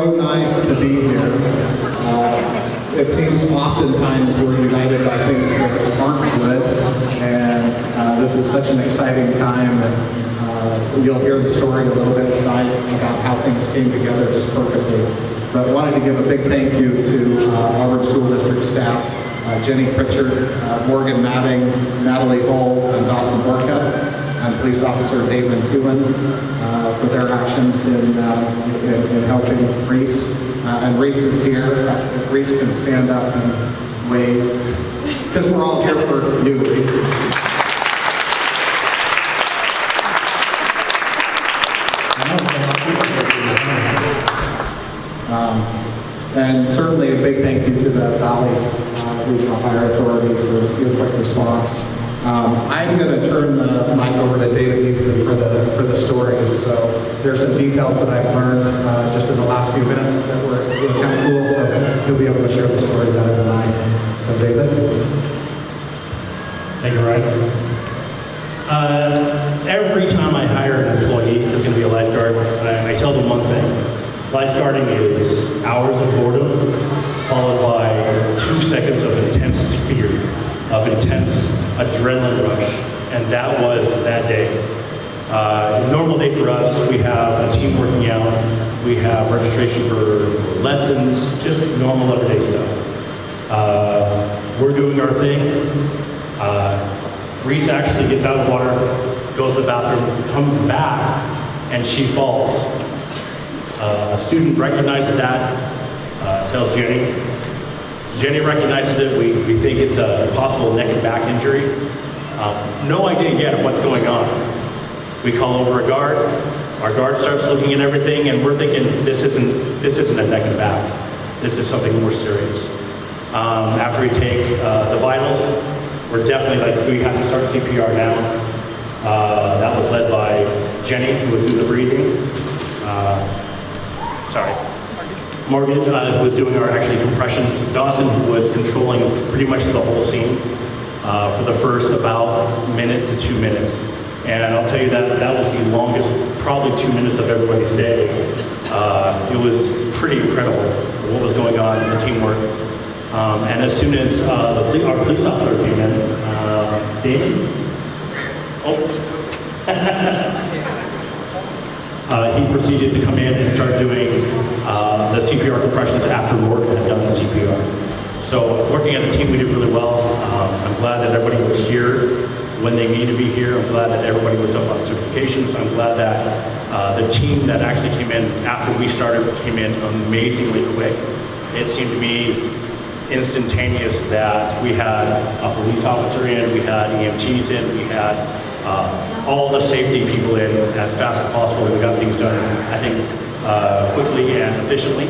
so nice to be here. It seems oftentimes we're united by things that aren't good, and this is such an exciting time. And you'll hear the story a little bit tonight about how things came together just perfectly. But I wanted to give a big thank you to Auburn School District staff, Jenni Pritchard, Morgan Matting, Natalli and Dawson Orcutt, and police officer Damon Hewin for their actions in helping Reese. And Reese is here. If Reese can stand up and wave, because we're all here for you, Reese. And certainly a big thank you to the Valley Regional Fire Authority for your quick response. I'm going to turn the mic over to David Easton for the stories. So there's some details that I've learned just in the last few minutes that were kind of cool. So he'll be able to share the story better than I. So David. Thank you, Ryan. Every time I hire an employee that's going to be a lifeguard, I tell them one thing. Lifeguarding is hours of boredom, followed by 2 seconds of intense fear, of intense adrenaline rush, and that was that day. A normal day for us, we have a team working out, we have registration for lessons, just normal everyday stuff. We're doing our thing. Reese actually gets out of the water, goes to the bathroom, comes back, and she falls. A student recognizes that, tells Jenni. Jenni recognizes it. We think it's a possible neck and back injury. No idea yet of what's going on. We call over a guard. Our guard starts looking at everything, and we're thinking this isn't a neck and back. This is something more serious. After we take the vitals, we're definitely we have to start CPR now. That was led by Jenni, who was doing the breathing. Morgan was doing our compressions. Dawson was controlling pretty much the whole scene for the first about minute to 2 minutes. And I'll tell you that was the longest, probably 2 minutes of everybody's day. It was pretty incredible what was going on in the teamwork. And as soon as our police officer came in, Damon? He proceeded to come in and start doing the CPR compressions after Morgan had done the CPR. So working as a team, we did really well. I'm glad that everybody was here when they needed to be here. I'm glad that everybody was up on certifications. I'm glad that the team that actually came in after we started came in amazingly quick. It seemed to me instantaneous that we had a police officer in, we had EMTs in, we had all the safety people in as fast as possible. We got things done, I think, quickly and efficiently.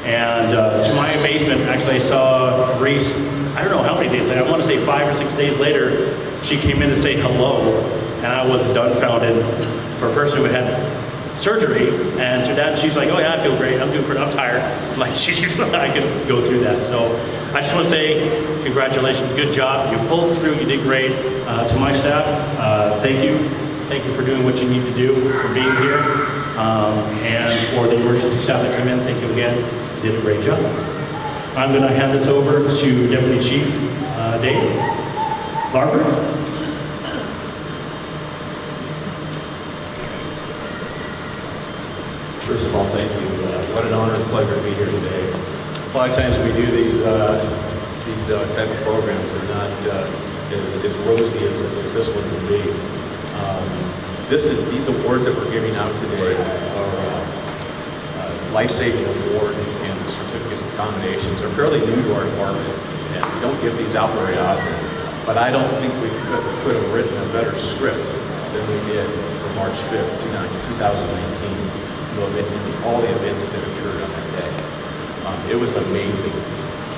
And to my amazement, actually I saw Reese, I don't know how many days later, I want to say 5 or 6 days later, she came in to say hello, and I was dumbfounded for a person who had surgery, and to that she's like, oh yeah, I feel great, I'm tired. I'm like, geez, I can go through that. So I just want to say congratulations, good job, you pulled through, you did great. To my staff, thank you for doing what you need to do, for being here, and for the emergency staff that came in, thank you again, you did a great job. I'm going to hand this over to Deputy Chief Dave Larberg. First of all, thank you. What an honor and pleasure to be here today. A lot of times we do these type of programs are not as rosy as this one would be. These awards that we're giving out today are life-saving award and certificates of commendations are fairly new to our department, and we don't give these out very often. But I don't think we could have written a better script than we did for March 5th, 2019. All the events that occurred on that day. It was amazing.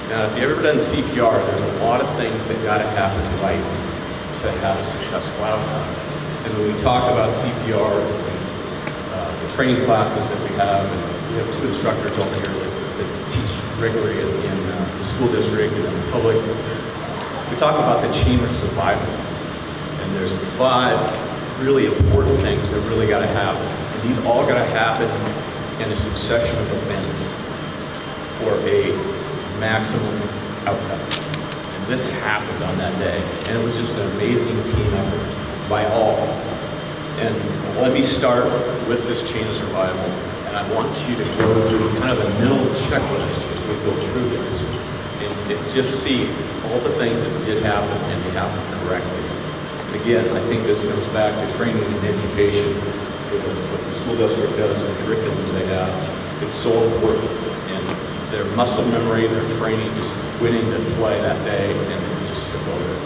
Now, if you've ever done CPR, there's a lot of things that got to happen right to have a successful outcome. And when we talk about CPR, the training classes that we have, and we have 2 instructors over here that teach regularly in the school district and in the public, we talk about the chain of survival. And there's 5 really important things that really got to happen. These all got to happen and a succession of events for a maximum outcome. And this happened on that day, and it was just an amazing team effort by all. And let me start with this chain of survival, and I want you to go through kind of a mental checklist as we go through this, and just see all the things that did happen, and they happened correctly. And again, I think this comes back to training and education for what the school district does, the curriculums they have. It's so important, and their muscle memory, their training, just went into play that day, and it just took over.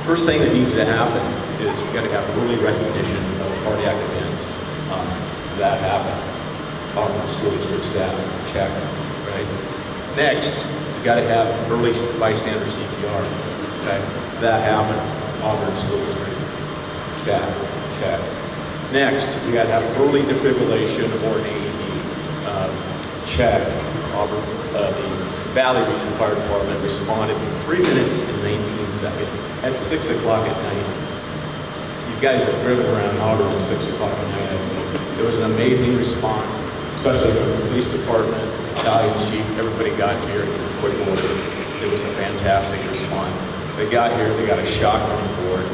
First thing that needs to happen is you got to have early recognition of a cardiac event. That happened. Auburn School District staff, check, right? Next, you got to have early bystander CPR, okay? That happened. Auburn School District staff, check. Next, you got to have early defibrillation or an AED, check. Auburn, the Valley Region Fire Department responded in 3 minutes and 19 seconds at 6 o'clock at night. You guys have driven around Auburn at 6 o'clock at night. It was an amazing response, especially from the police department, battalion chief. Everybody got here in quick order. It was a fantastic response. They got here, they got a shock on board.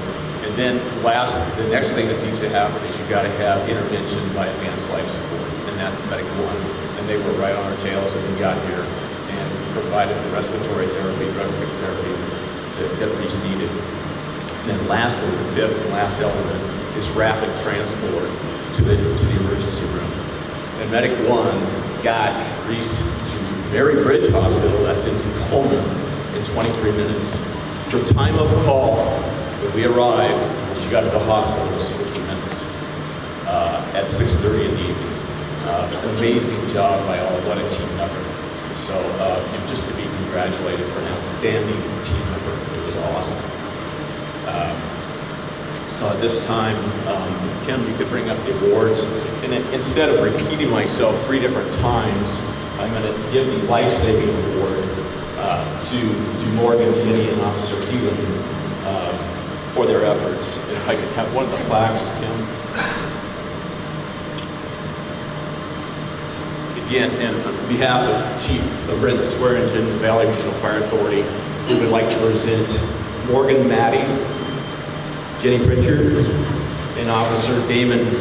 And then the next thing that needs to happen is you got to have intervention by advanced life support, and that's Medic 1. And they were right on our tails when we got here and provided the respiratory therapy, drug therapy that was needed. And then lastly, the fifth and last element is rapid transport to the emergency room. And Medic 1 got Reese to Mary Bridge Hospital, that's in Tacoma, in 23 minutes. So time of call, when we arrived, when she got to the hospital, was 50 minutes at 6:30 in the evening. An amazing job by all, what a team effort. So just to be congratulated for an outstanding team effort, it was awesome. So at this time, Kim, you could bring up the awards. And then, instead of repeating myself 3 different times, I'm going to give the life-saving award to Morgan, Jenni, and Officer Hewin for their efforts. And if I could have one of the plaques, Kim. Again, and on behalf of Chief Brendan Swearingen, the Valley Regional Fire Authority, we would like to present Morgan Maddie, Jenni Pritchard, and Officer Damon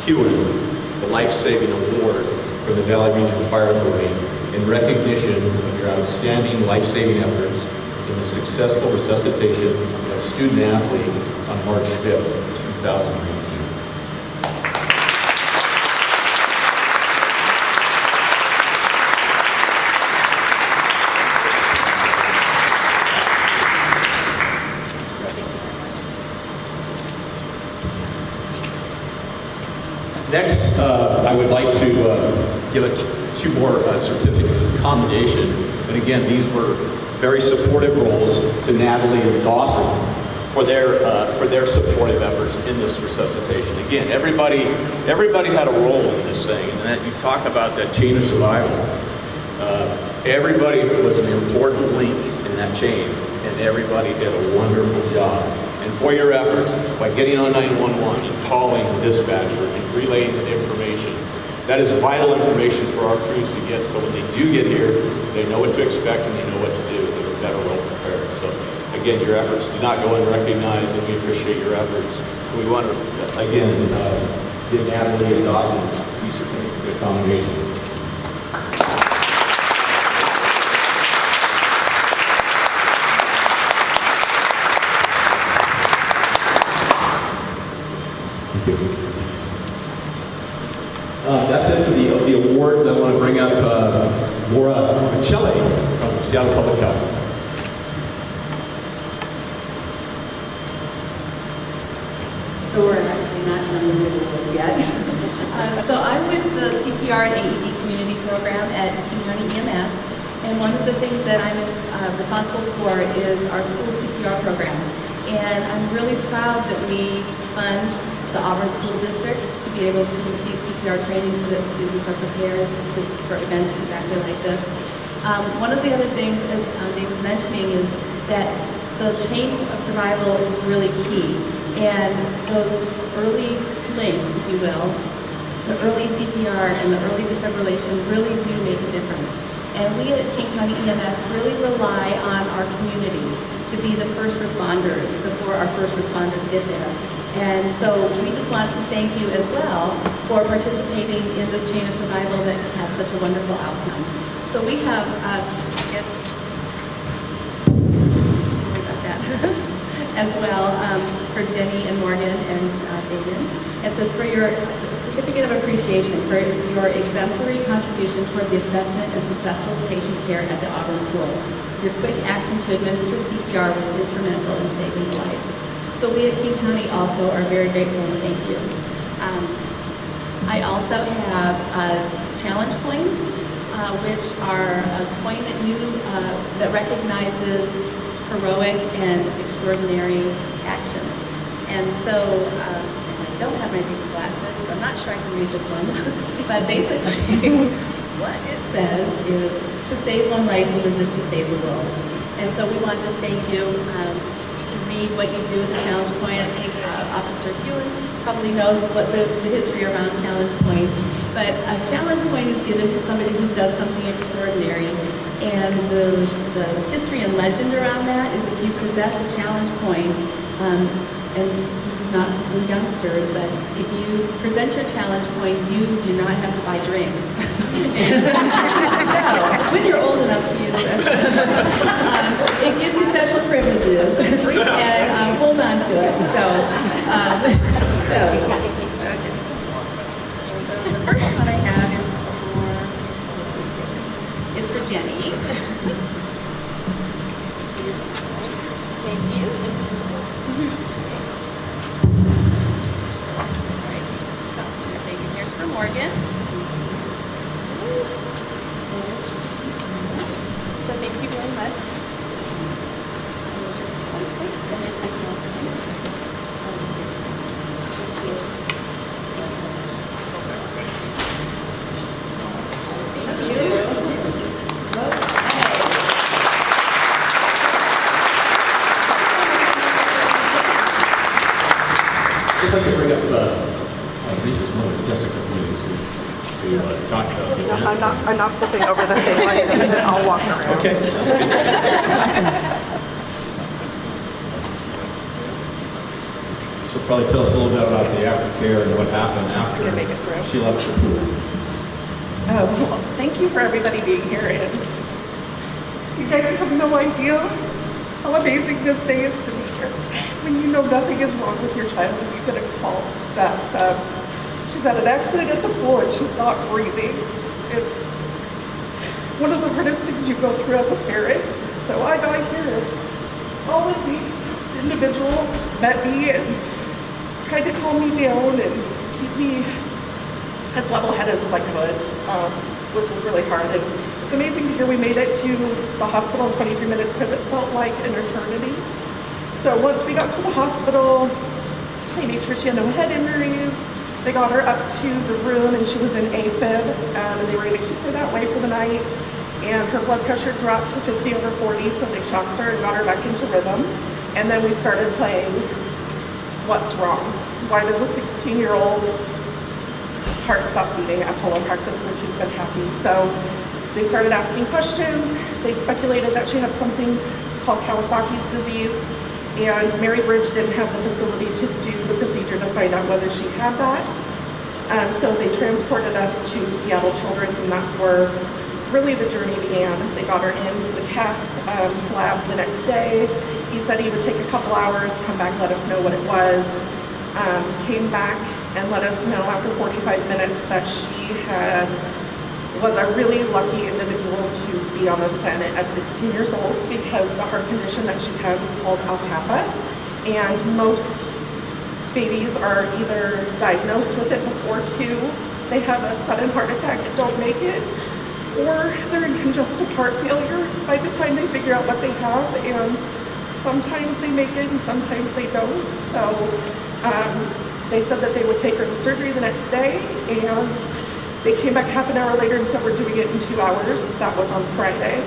Hewin, the life-saving award from the Valley Regional Fire Authority in recognition of your outstanding life-saving efforts in the successful resuscitation of a student athlete on March 5th, 2019. Next, I would like to give 2 more certificates of commendation. And again, these were very supportive roles to Natalli and Dawson for their supportive efforts in this resuscitation. Again, everybody had a role in this thing, and that you talk about that chain of survival. Everybody was an important link in that chain, and everybody did a wonderful job. And for your efforts, by getting on 911 and calling the dispatcher and relaying the information, that is vital information for our crews to get, so when they do get here, they know what to expect and they know what to do. They're better well prepared. So again, your efforts do not go unrecognized, and we appreciate your efforts. We want to, again, give Natalli and Dawson these certificates of commendation. That's it for the awards. I want to bring up Laura Natalli from Seattle Public Health. So we're actually not done with the awards yet. So I'm with the CPR and AED community program at King County EMS, and one of the things that I'm responsible for is our school CPR program. And I'm really proud that we fund the Auburn School District to be able to receive CPR training so that students are prepared for events exactly like this. One of the other things, as Dave was mentioning, is that the chain of survival is really key. And those early links, if you will, the early CPR and the early defibrillation really do make a difference. And we at King County EMS really rely on our community to be the first responders before our first responders get there. And so we just wanted to thank you as well for participating in this chain of survival that had such a wonderful outcome. So we have certificates, sorry about that, as well for Jenni and Morgan and Damon. It says for your certificate of appreciation for your exemplary contribution toward the assessment and successful patient care at the Auburn Pool. Your quick action to administer CPR was instrumental in saving a life. So we at King County also are very grateful and thank you. I also have challenge coins, which are a coin that recognizes heroic and extraordinary actions. And so, I don't have my reading glasses, so I'm not sure I can read this one. But basically, what it says is, to save one life is as if to save the world. And so we want to thank you. You can read what you do with the challenge coin. I think Officer Hewin probably knows what the history around challenge coins. But a challenge coin is given to somebody who does something extraordinary. And the history and legend around that is if you possess a challenge coin, and this is not for youngsters, but if you present your challenge coin, you do not have to buy drinks. So, when you're old enough to use this, it gives you special privileges, and hold on to it. So, okay. So the first one I have is for Jenni. Thank you. Here's for Morgan. So thank you very much. Here's your challenge plate, and here's my challenge plate. Thank you. Just like to bring up Lisa's mother, Jessica, please, to talk about the event. I'm not flipping over the thing like that. I'll walk around. Okay. She'll probably tell us a little bit about the aftercare and what happened after Make it through. she left the pool. Oh, well, thank you for everybody being here, and you guys have no idea how amazing this day is to be here. When you know nothing is wrong with your child and you get a call that she's had an accident at the pool and she's not breathing. It's one of the hardest things you go through as a parent. So I got here. All of these individuals met me and tried to calm me down and keep me as level-headed as I could, which was really hard. And it's amazing to hear we made it to the hospital in 23 minutes because it felt like an eternity. So once we got to the hospital, they made sure she had no head injuries. They got her up to the room and she was in AFib, and they were going to keep her that way for the night. And her blood pressure dropped to 50/40, so they shocked her and got her back into rhythm. And then we started playing What's Wrong? Why does a 16-year-old heart stop beating at polo practice when she's been happy? So they started asking questions. They speculated that she had something called Kawasaki's disease, and Mary Bridge didn't have the facility to do the procedure to find out whether she had that. So they transported us to Seattle Children's, and that's where really the journey began. They got her into the cath lab the next day. He said he would take a couple hours, come back, let us know what it was. Came back and let us know after 45 minutes that she was a really lucky individual to be on this planet at 16 years old, because the heart condition that she has is called Al-Kappa, and most babies are either diagnosed with it before 2, they have a sudden heart attack and don't make it, or they're in congestive heart failure by the time they figure out what they have, and sometimes they make it and sometimes they don't. So they said that they would take her to surgery the next day, and they came back half an hour later and said we're doing it in 2 hours. That was on Friday.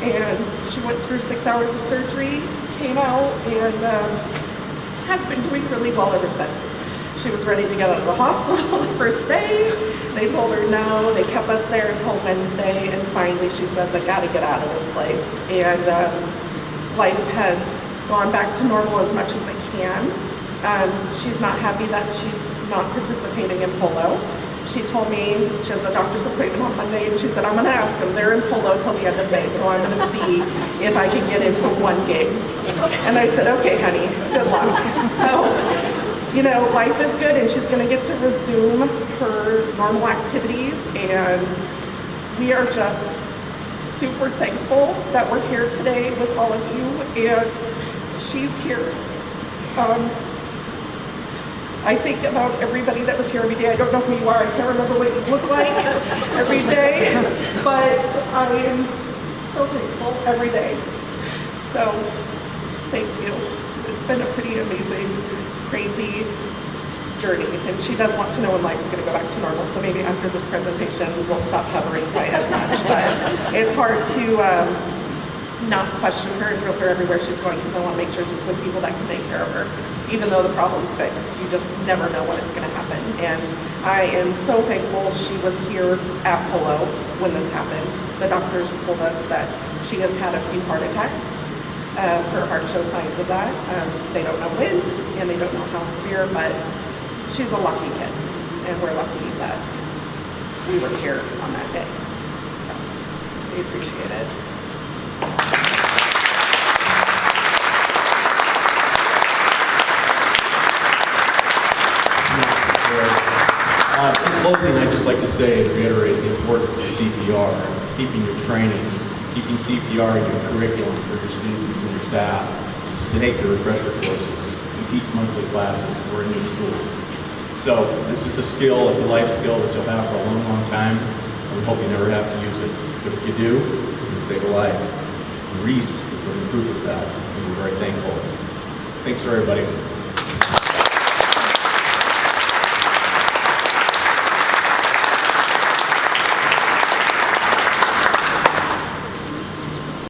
And she went through 6 hours of surgery, came out, and has been doing really well ever since. She was ready to get out of the hospital the first day. They told her no. They kept us there until Wednesday, and finally she says, I gotta get out of this place. And life has gone back to normal as much as it can. She's not happy that she's not participating in polo. She told me she has a doctor's appointment on Monday, and she said, I'm gonna ask them. They're in polo till the end of May, so I'm gonna see if I can get in for one game. And I said, okay, honey, good luck. So, you know, life is good, and she's gonna get to resume her normal activities, and we are just super thankful that we're here today with all of you, and she's here. I think about everybody that was here every day. I don't know who you are. I can't remember what you look like every day, but I am so thankful every day. So, thank you. It's been a pretty amazing, crazy journey, and she does want to know when life's going to go back to normal, so maybe after this presentation we'll stop hovering quite as much, but it's hard to not question her and drill her everywhere she's going, because I want to make sure she's with people that can take care of her. Even though the problem's fixed, you just never know when it's going to happen. And I am so thankful she was here at Polo when this happened. The doctors told us that she has had a few heart attacks. Her heart shows signs of that. They don't know when, and they don't know how severe, but she's a lucky kid, and we're lucky that we were here on that day. So we appreciate it. In closing, I'd just like to say and reiterate the importance of CPR, keeping your training, keeping CPR in your curriculum for your students and your staff, to take your refresher courses, and teach monthly classes or in your schools. So this is a skill, it's a life skill that you'll have for a long, long time. We hope you never have to use it, but if you do, you can save a life. And Reese is living proof of that, and we're very thankful. Thanks for everybody.